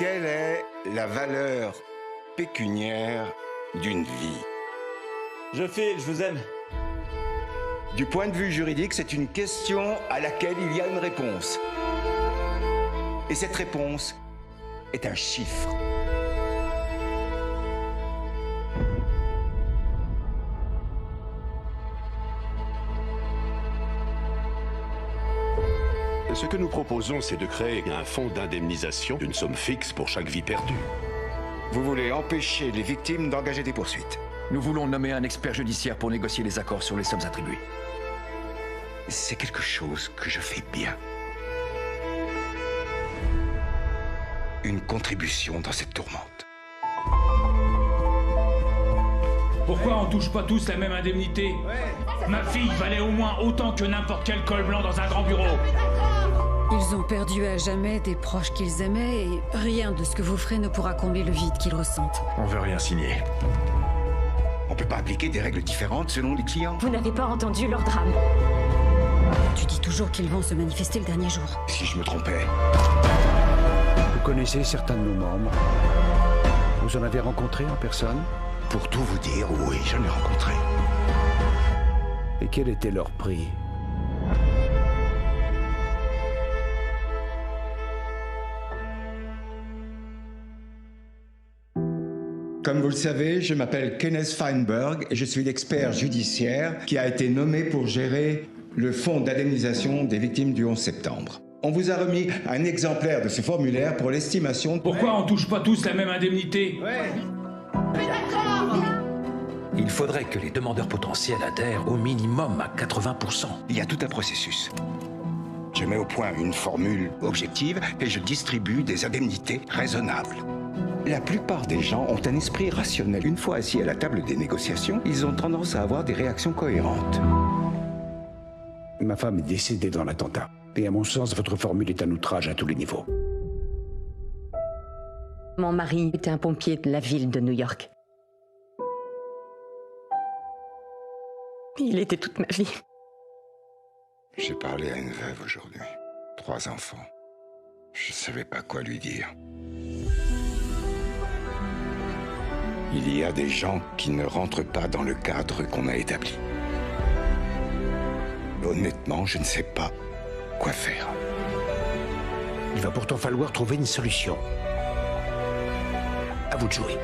Quelle est la valeur pécuniaire d'une vie? Je vous aime. Du point de vue juridique, c'est une question à laquelle il y a une réponse. Et cette réponse est un chiffre. Ce que nous proposons, c'est de créer un fonds d'indemnisation d'une somme fixe pour chaque vie perdue. Vous voulez empêcher les victimes d'engager des poursuites. Nous voulons nommer un expert judiciaire pour négocier les accords sur les sommes attribuées. C'est quelque chose que je fais bien. Une contribution dans cette tourmente. Pourquoi on touche pas tous la même indemnité? Ma fille valait au moins autant que n'importe quel col blanc dans un grand bureau. Ils ont perdu à jamais des proches qu'ils aimaient et rien de ce que vous ferez ne pourra combler le vide qu'ils ressentent. On veut rien signer. On peut pas appliquer des règles différentes selon les clients. Vous n'avez pas entendu leur drame. Tu dis toujours qu'ils vont se manifester le dernier jour. Si je me trompais. Vous connaissez certains de nos membres? Vous en avez rencontré en personne? Pour tout vous dire, oui, j'en ai rencontré. Et quel était leur prix? Comme vous le savez, je m'appelle Kenneth Feinberg et je suis l'expert judiciaire qui a été nommé pour gérer le fonds d'indemnisation des victimes du 11 septembre. On vous a remis un exemplaire de ce formulaire pour l'estimation de... Pourquoi on touche pas tous la même indemnité? Il faudrait que les demandeurs potentiels adhèrent au minimum à 80%. Il y a tout un processus. Je mets au point une formule objective et je distribue des indemnités raisonnables. La plupart des gens ont un esprit rationnel. Une fois assis à la table des négociations, ils ont tendance à avoir des réactions cohérentes. Ma femme est décédée dans l'attentat. Et à mon sens, votre formule est un outrage à tous les niveaux. Mon mari était un pompier de la ville de New York. Il était toute ma vie. J'ai parlé à une veuve aujourd'hui. 3 enfants. Je savais pas quoi lui dire. Il y a des gens qui ne rentrent pas dans le cadre qu'on a établi. Honnêtement, je ne sais pas quoi faire. Il va pourtant falloir trouver une solution. À vous de jouer.